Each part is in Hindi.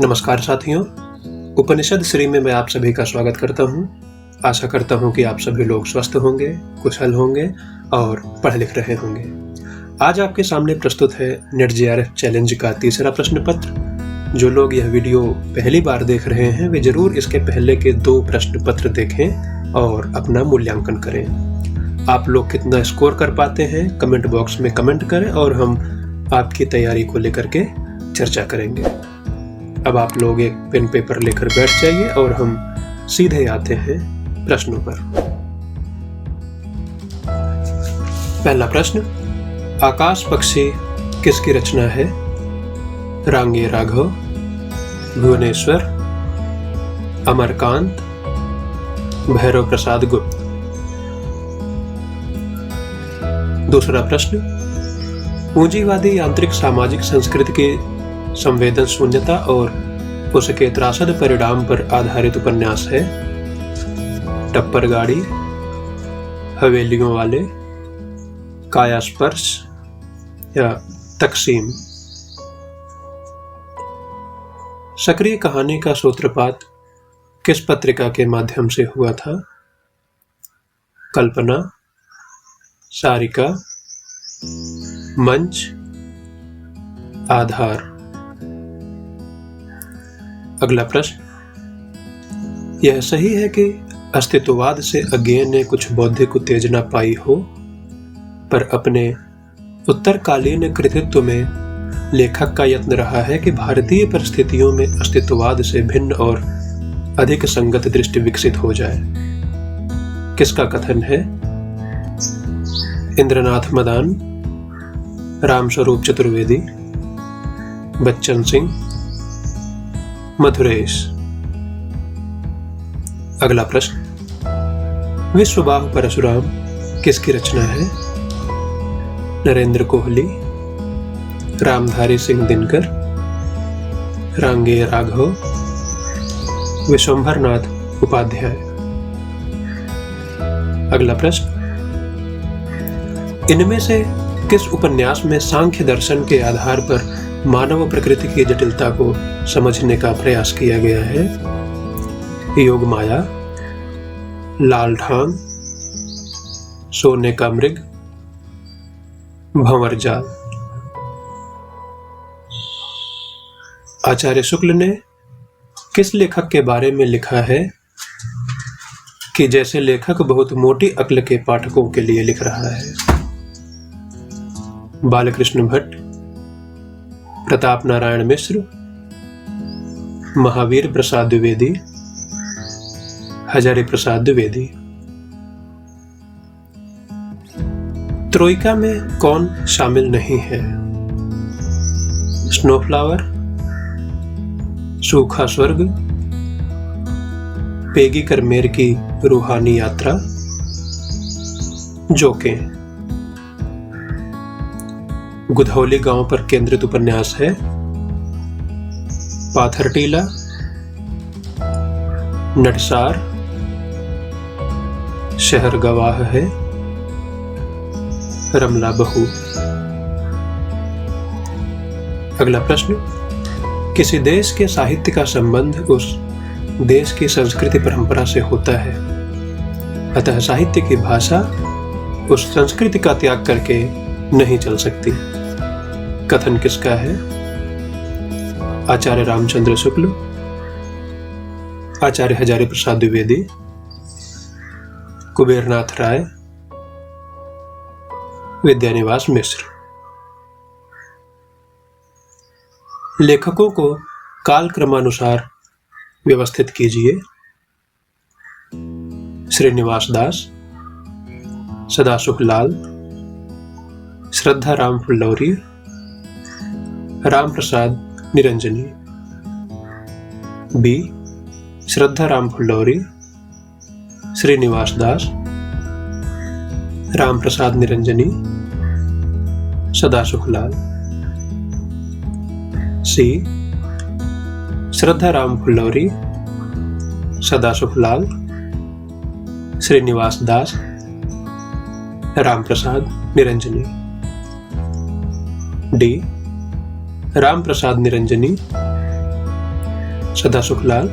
नमस्कार साथियों, उपनिषद श्री में मैं आप सभी का स्वागत करता हूं। आशा करता हूं कि आप सभी लोग स्वस्थ होंगे, कुशल होंगे और पढ़ लिख रहे होंगे। आज आपके सामने प्रस्तुत है नेट जेआरएफ चैलेंज का तीसरा प्रश्न पत्र। जो लोग यह वीडियो पहली बार देख रहे हैं वे जरूर इसके पहले के 2 प्रश्न पत्र देखें और अपना मूल्यांकन करें। आप लोग कितना स्कोर कर पाते हैं कमेंट बॉक्स में कमेंट करें और हम आपकी तैयारी को लेकर के चर्चा करेंगे। अब आप लोग एक पेन पेपर लेकर बैठ जाइए और हम सीधे आते हैं प्रश्नों पर। पहला प्रश्न, आकाश पक्षी किसकी रचना है? रांगे राघव, भुवनेश्वर, अमरकांत, भैरव प्रसाद गुप्त। दूसरा प्रश्न, पूंजीवादी यांत्रिक सामाजिक संस्कृति की संवेदन शून्यता और उसके त्रासद परिणाम पर आधारित उपन्यास है? टप्पर गाड़ी, हवेलियों वाले, काया स्पर्श या तकसीम। सक्रिय कहानी का सूत्रपात किस पत्रिका के माध्यम से हुआ था? कल्पना, सारिका, मंच, आधार। अगला प्रश्न, यह सही है कि अस्तित्ववाद से अज्ञेय ने कुछ बौद्धिक उत्तेजना पाई हो, पर अपने उत्तरकालीन कृतित्व में लेखक का यत्न रहा है कि भारतीय परिस्थितियों में अस्तित्ववाद से भिन्न और अधिक संगत दृष्टि विकसित हो जाए। किसका कथन है? इंद्रनाथ मदान, रामस्वरूप चतुर्वेदी, बच्चन सिंह, मधुरेश। अगला प्रश्न, विश्वबाहु परशुराम किसकी रचना है? नरेंद्र कोहली, रामधारी सिंह दिनकर, रांगे राघव, विश्वंभरनाथ उपाध्याय। अगला प्रश्न, इनमें से किस उपन्यास में सांख्य दर्शन के आधार पर मानव प्रकृति की जटिलता को समझने का प्रयास किया गया है? योग माया, लाल ठाम, सोने का मृग, भंवर जाल। आचार्य शुक्ल ने किस लेखक के बारे में लिखा है कि जैसे लेखक बहुत मोटी अक्ल के पाठकों के लिए लिख रहा है? बालकृष्ण भट्ट, प्रताप नारायण मिश्र, महावीर प्रसाद द्विवेदी, हजारी प्रसाद द्विवेदी। ट्रोइका में कौन शामिल नहीं है? स्नोफ्लावर, सूखा स्वर्ग, पेगी करमेर की रूहानी यात्रा, जोकें। गुधौली गांव पर केंद्रित उपन्यास है? पाथरटीला, नटसार, शहर गवाह है, रमला बहू। अगला प्रश्न, किसी देश के साहित्य का संबंध उस देश की संस्कृति परंपरा से होता है, अतः साहित्य की भाषा उस संस्कृति का त्याग करके नहीं चल सकती। कथन किसका है? आचार्य रामचंद्र शुक्ल, आचार्य हजारी प्रसाद द्विवेदी, कुबेरनाथ राय, विद्यानिवास मिश्र। लेखकों को काल क्रमानुसार व्यवस्थित कीजिए। श्रीनिवास दास, सदासुख लाल, श्रद्धा राम फुल्लौरी, राम प्रसाद निरंजनी। बी, श्रद्धा राम फुल्लौरी, श्रीनिवास दास, राम प्रसाद निरंजनी, सदासुख लाल। सी, श्रद्धा राम फुल्लौरी, सदासुख लाल, श्रीनिवास दास, राम प्रसाद निरंजनी। डी, राम प्रसाद निरंजनी, सदा सुखलाल,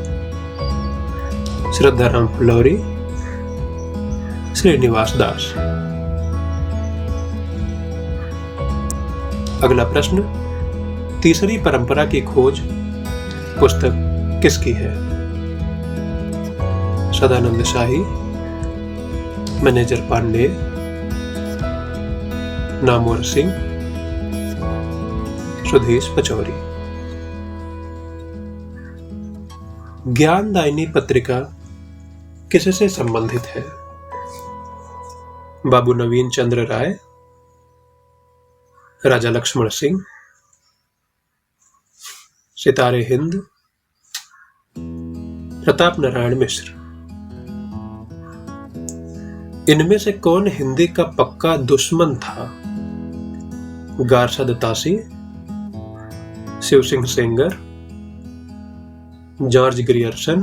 श्रद्धाराम फुलौरी, श्रीनिवास दास। अगला प्रश्न, तीसरी परंपरा की खोज पुस्तक किसकी है? सदानंद शाही, मैनेजर पांडे, नामवर सिंह, सुधीश पचौरी। ज्ञानदायिनी पत्रिका किससे संबंधित है? बाबू नवीन चंद्र राय, राजा लक्ष्मण सिंह, सितारे हिंद, प्रताप नारायण मिश्र। इनमें से कौन हिंदी का पक्का दुश्मन था? गारशद तासी, शिव सिंह सेंगर, जॉर्ज ग्रियर्सन,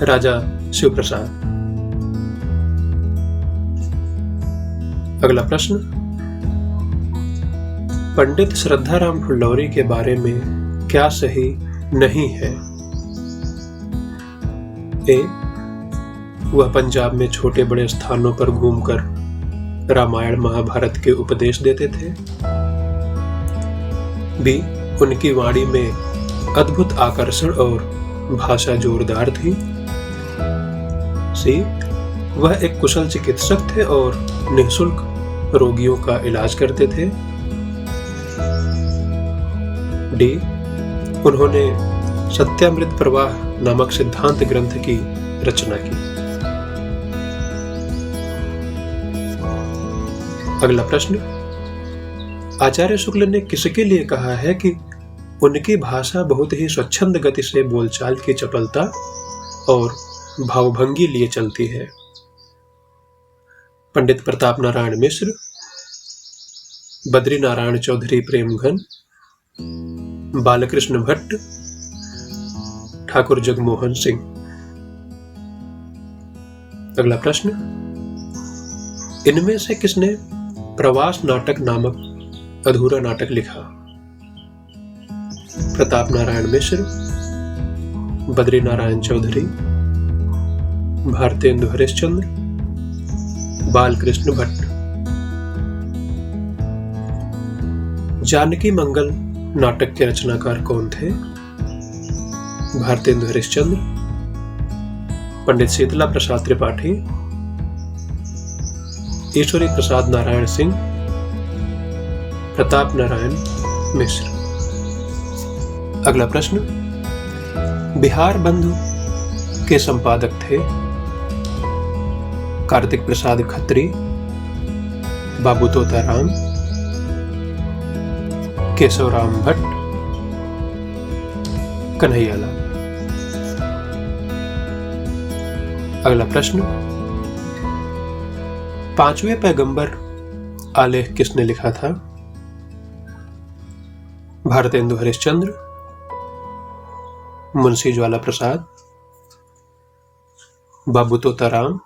राजा शिव प्रसाद। अगला प्रश्न, पंडित श्रद्धाराम फुलौरी के बारे में क्या सही नहीं है? ए, वह पंजाब में छोटे बड़े स्थानों पर घूमकर रामायण महाभारत के उपदेश देते थे। बी, उनकी वाणी में अद्भुत आकर्षण और भाषा जोरदार थी। सी, वह एक कुशल चिकित्सक थे और निःशुल्क रोगियों का इलाज करते थे। डी, उन्होंने सत्यामृत प्रवाह नामक सिद्धांत ग्रंथ की रचना की। अगला प्रश्न, आचार्य शुक्ल ने किसके लिए कहा है कि उनकी भाषा बहुत ही स्वच्छंद गति से बोलचाल की चपलता और भावभंगी लिए चलती है? पंडित प्रताप नारायण मिश्र, बद्री नारायण चौधरी प्रेमघन, बालकृष्ण भट्ट, ठाकुर जगमोहन सिंह। अगला प्रश्न, इनमें से किसने प्रवास नाटक नामक अधूरा नाटक लिखा? प्रताप नारायण मिश्र, बद्री नारायण चौधरी, भारतेंदु हरिश्चंद्र, बालकृष्ण भट्ट। जानकी मंगल नाटक के रचनाकार कौन थे? भारतेंदु हरिश्चंद्र, पंडित शीतला प्रसाद त्रिपाठी, ईश्वरी प्रसाद नारायण सिंह, प्रताप नारायण मिश्र। अगला प्रश्न, बिहार बंधु के संपादक थे? कार्तिक प्रसाद खत्री, बाबू तोताराम, केशवराम भट्ट, कन्हैयालाल। अगला प्रश्न, पांचवें पैगंबर आलेख किसने लिखा था? भारतेंदु हरिश्चंद्र, मुंशी ज्वाला प्रसाद, बाबू तोताराम,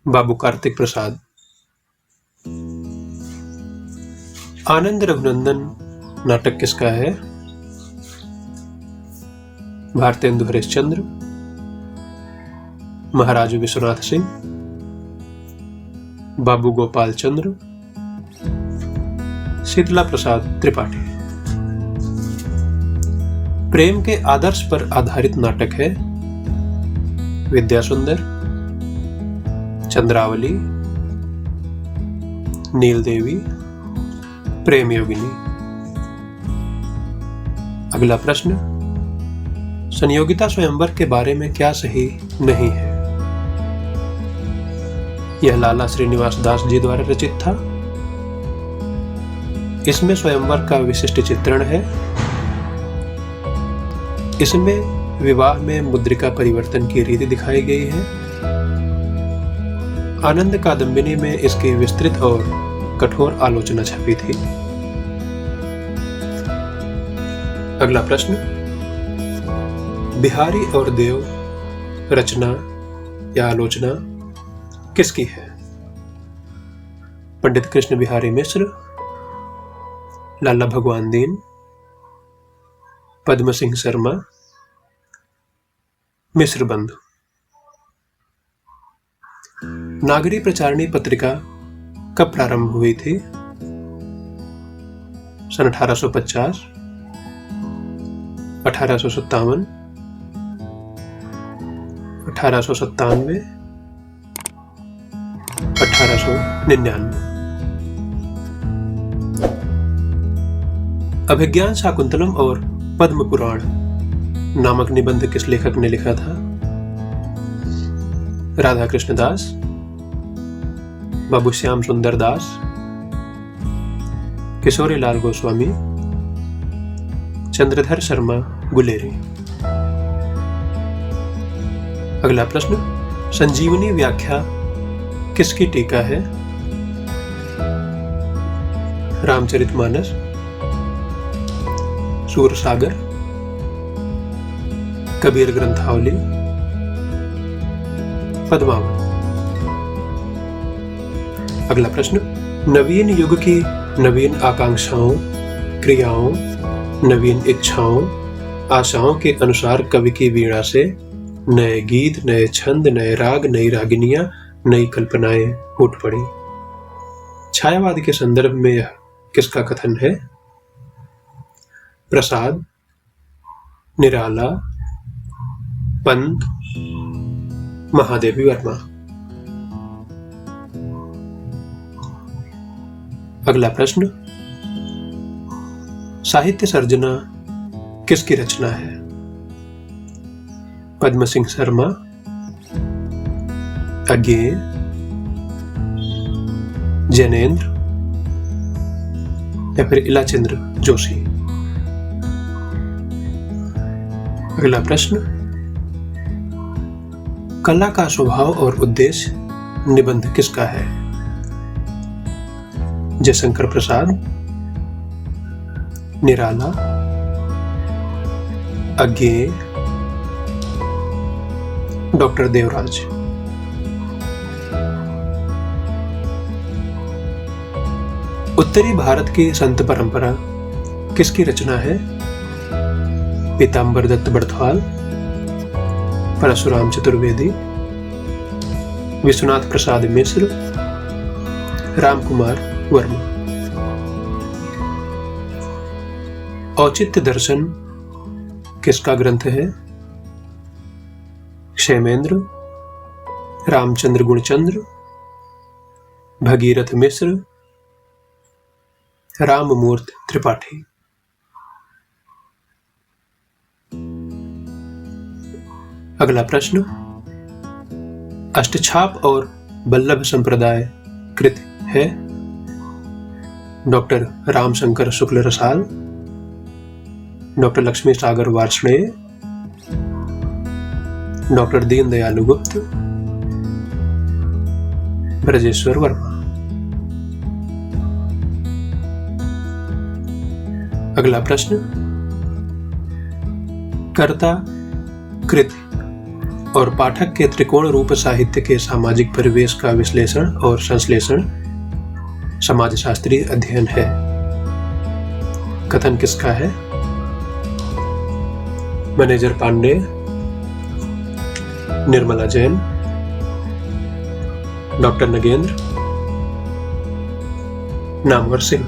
बाबू कार्तिक प्रसाद। आनंद रघुनंदन नाटक किसका है? भारतेंदु हरिश्चंद्र, महाराज विश्वनाथ सिंह, बाबू गोपाल चंद्र, शीतला प्रसाद त्रिपाठी। प्रेम के आदर्श पर आधारित नाटक है? विद्यासुंदर, चंद्रावली, नील देवी, प्रेम योगिनी। अगला प्रश्न, संयोगिता स्वयंवर के बारे में क्या सही नहीं है? यह लाला श्रीनिवास दास जी द्वारा रचित था। इसमें स्वयंवर का विशिष्ट चित्रण है। इसमें विवाह में मुद्रिका परिवर्तन की रीति दिखाई गई है। आनंद कादम्बिनी में इसकी विस्तृत और कठोर आलोचना छपी थी। अगला प्रश्न, बिहारी और देव रचना या आलोचना किसकी है? पंडित कृष्ण बिहारी मिश्र, लाला भगवान दीन, पद्म सिंह शर्मा, मिश्र बंधु। नागरी प्रचारणी पत्रिका कब प्रारंभ हुई थी? सन 1850, 1857, 1897, 1899। अभिज्ञान शाकुंतलम और पद्म पुराण नामक निबंध किस लेखक ने लिखा था? राधा कृष्ण दास, बाबू श्याम सुंदर दास, किशोरी लाल गोस्वामी, चंद्रधर शर्मा गुलेरी। अगला प्रश्न, संजीवनी व्याख्या किसकी टीका है? रामचरितमानस, सूरसागर, कबीर ग्रंथावली, पद्मावत। अगला प्रश्न, नवीन युग की नवीन आकांक्षाओं, क्रियाओं, नवीन इच्छाओं, आशाओं के अनुसार कवि की वीणा से नए गीत, नए छंद, नए राग, नई रागिनियां, नई कल्पनाएं फूट पड़ी। छायावाद के संदर्भ में यह किसका कथन है? प्रसाद, निराला, पंत, महादेवी वर्मा। अगला प्रश्न, साहित्य सर्जना किसकी रचना है? पद्म सिंह शर्मा, अज्ञेय, जैनेन्द्र या फिर इलाचंद्र जोशी। अगला प्रश्न, कला का स्वभाव और उद्देश्य निबंध किसका है? जयशंकर प्रसाद, निराला, अज्ञेय, डॉक्टर देवराज। उत्तरी भारत की संत परंपरा किसकी रचना है? पीताम्बर दत्त बड़थवाल, परशुराम चतुर्वेदी, विश्वनाथ प्रसाद मिश्र, रामकुमार वर्मा। औचित्य दर्शन किसका ग्रंथ है? क्षेमेंद्र, रामचंद्र गुणचंद्र, भगीरथ मिश्र, राममूर्त त्रिपाठी। अगला प्रश्न, अष्टछाप और बल्लभ संप्रदाय कृत है? डॉक्टर रामशंकर शुक्ल रसाल, डॉक्टर लक्ष्मी सागर वार्ष्णेय, डॉक्टर दीनदयालु गुप्त, ब्रजेश्वर वर्मा। अगला प्रश्न, कर्ता, कृति और पाठक के त्रिकोण रूप साहित्य के सामाजिक परिवेश का विश्लेषण और संश्लेषण समाजशास्त्रीय अध्ययन है। कथन किसका है? Manager Pandey, Nirmala Jain, doctor Nagendra, Namvar Singh.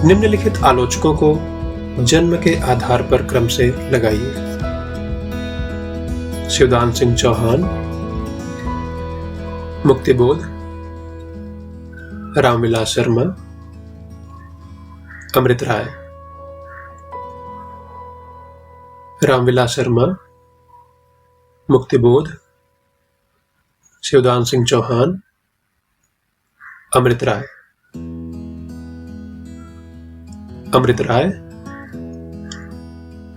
निम्नलिखित आलोचकों को जन्म के आधार पर क्रम से लगाइए। शिवदान सिंह चौहान, मुक्तिबोध, रामविलास शर्मा, अमृत राय। रामविलास शर्मा, मुक्तिबोध, शिवदान सिंह चौहान, अमृत राय। अमृत राय,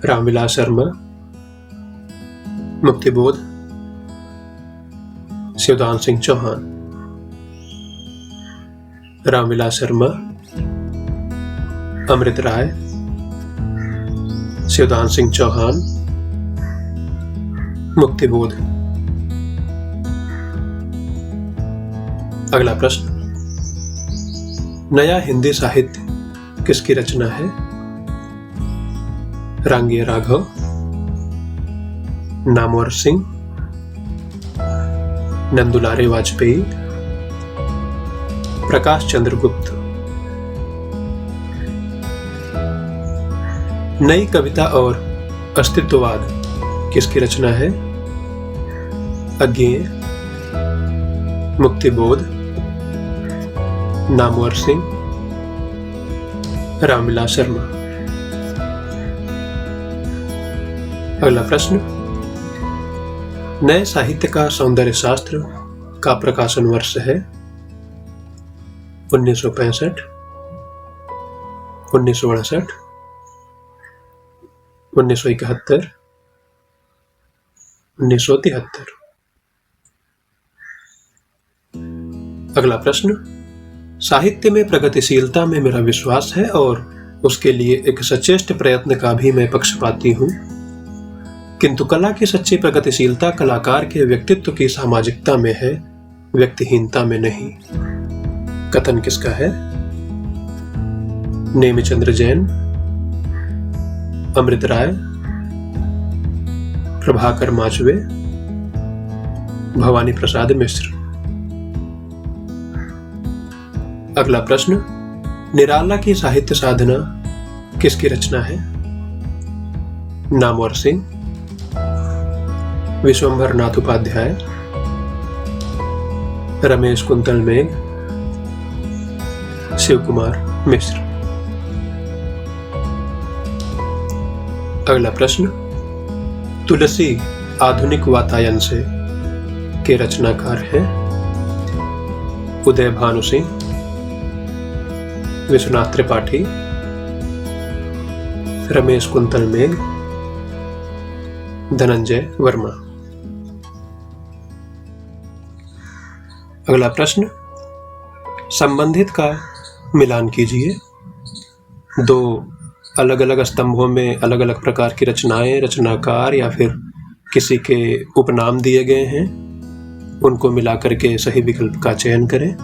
रामविलास शर्मा, मुक्तिबोध, शिवदान सिंह चौहान। रामविलास शर्मा, अमृत राय, शिवदान सिंह चौहान, मुक्तिबोध। अगला प्रश्न, नया हिंदी साहित्य किसकी रचना है? रांगे राघव, नामवर सिंह, नंदुलारे वाजपेयी, प्रकाश चंद्र गुप्त। नई कविता और अस्तित्ववाद किसकी रचना है? अज्ञेय, मुक्तिबोध, नामवर सिंह, रामविलास शर्मा। अगला प्रश्न, नए साहित्य का सौंदर्य शास्त्र का प्रकाशन वर्ष है? 1965, 1968, 1971, 1973। अगला प्रश्न, साहित्य में प्रगतिशीलता में मेरा विश्वास है और उसके लिए एक सचेष्ट प्रयत्न का भी मैं पक्षपाती हूं, किंतु कला की सच्ची प्रगतिशीलता कलाकार के व्यक्तित्व की सामाजिकता में है, व्यक्तिहीनता में नहीं। कथन किसका है? नेमिचंद्र जैन, अमृत राय, प्रभाकर माचवे, भवानी प्रसाद मिश्र। अगला प्रश्न, निराला की साहित्य साधना किसकी रचना है? नामवर सिंह, विश्वंभर नाथ उपाध्याय, रमेश कुंतल मेघ, शिव कुमार मिश्र। अगला प्रश्न, तुलसी आधुनिक वातायन से के रचनाकार हैं? उदय भानु सिंह, विश्वनाथ त्रिपाठी, रमेश कुंतल मेघ, धनंजय वर्मा। अगला प्रश्न, संबंधित का मिलान कीजिए। दो अलग अलग स्तंभों में अलग अलग प्रकार की रचनाएं, रचनाकार या फिर किसी के उपनाम दिए गए हैं, उनको मिलाकर के सही विकल्प का चयन करें।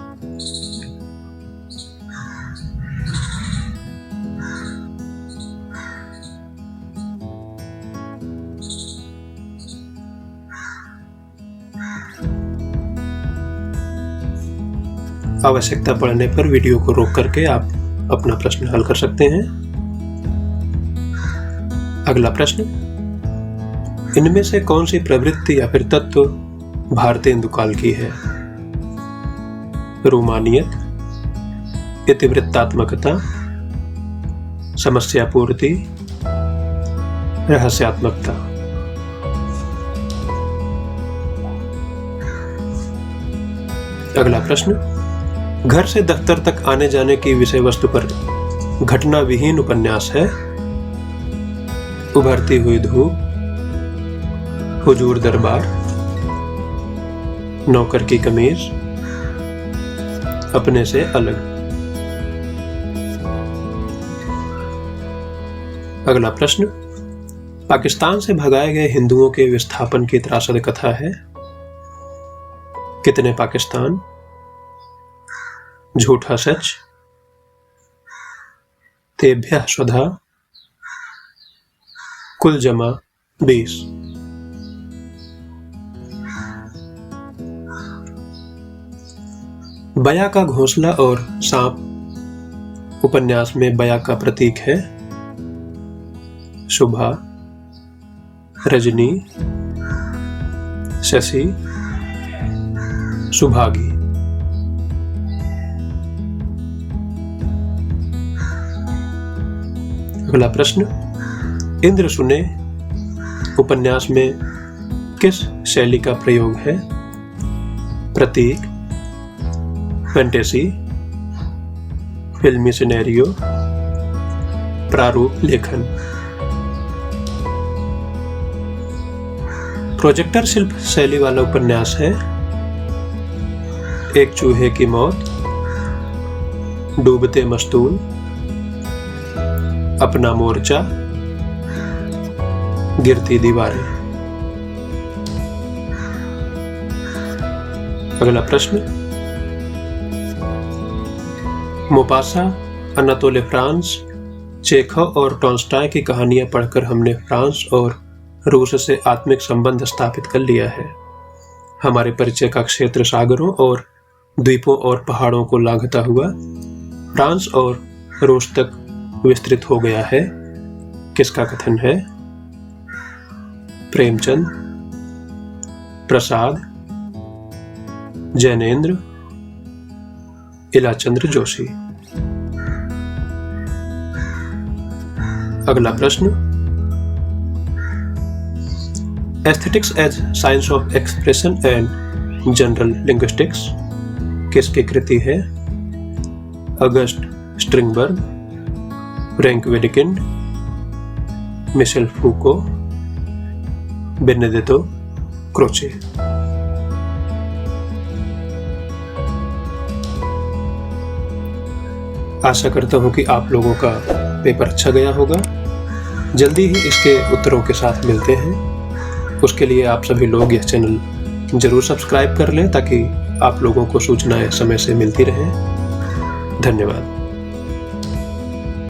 आवश्यकता पड़ने पर वीडियो को रोक करके आप अपना प्रश्न हल कर सकते हैं। अगला प्रश्न, इनमें से कौन सी प्रवृत्ति या फिर तत्व भारतेंदु काल की है? रूमानियत, इतिवृत्तात्मकता, समस्या पूर्ति, रहस्यात्मकता। अगला प्रश्न, घर से दफ्तर तक आने जाने की विषय वस्तु पर घटना विहीन उपन्यास है? उभरती हुई धूप, हुजूर दरबार, नौकर की कमीज, अपने से अलग। अगला प्रश्न, पाकिस्तान से भगाए गए हिंदुओं के विस्थापन की त्रासद कथा है? कितने पाकिस्तान, झूठा सच, तेभ्यः स्वधा, कुल जमा 20। बया का घोंसला और सांप उपन्यास में बया का प्रतीक है? शुभा, रजनी, शशि, सुभागी। अगला प्रश्न, इंद्र सुने उपन्यास में किस शैली का प्रयोग है? प्रतीक, फैंटेसी, फिल्मी सिनेरियो, प्रारूप लेखन। प्रोजेक्टर शिल्प शैली वाला उपन्यास है? एक चूहे की मौत, डूबते मस्तूल, अपना मोर्चा, गिरती दीवारें। अगला प्रश्न, मोपासा अनातोले फ्रांस, चेखव और टॉल्स्टॉय की कहानियां पढ़कर हमने फ्रांस और रूस से आत्मिक संबंध स्थापित कर लिया है। हमारे परिचय का क्षेत्र सागरों और द्वीपों और पहाड़ों को लांघता हुआ फ्रांस और रूस तक विस्तृत हो गया है। किसका कथन है? प्रेमचंद, प्रसाद, जैनेन्द्र, इलाचंद्र जोशी। अगला प्रश्न, aesthetics as science of expression and general linguistics किसकी कृति है? August Strindberg, Frank Wedekind, Michel Foucault, Benedetto Croce. आशा करता हूं कि आप लोगों का पेपर अच्छा गया होगा। जल्दी ही इसके उत्तरों के साथ मिलते हैं। उसके लिए आप सभी लोग यह चैनल जरूर सब्सक्राइब कर लें ताकि आप लोगों को सूचनाएं समय से मिलती रहें। धन्यवाद।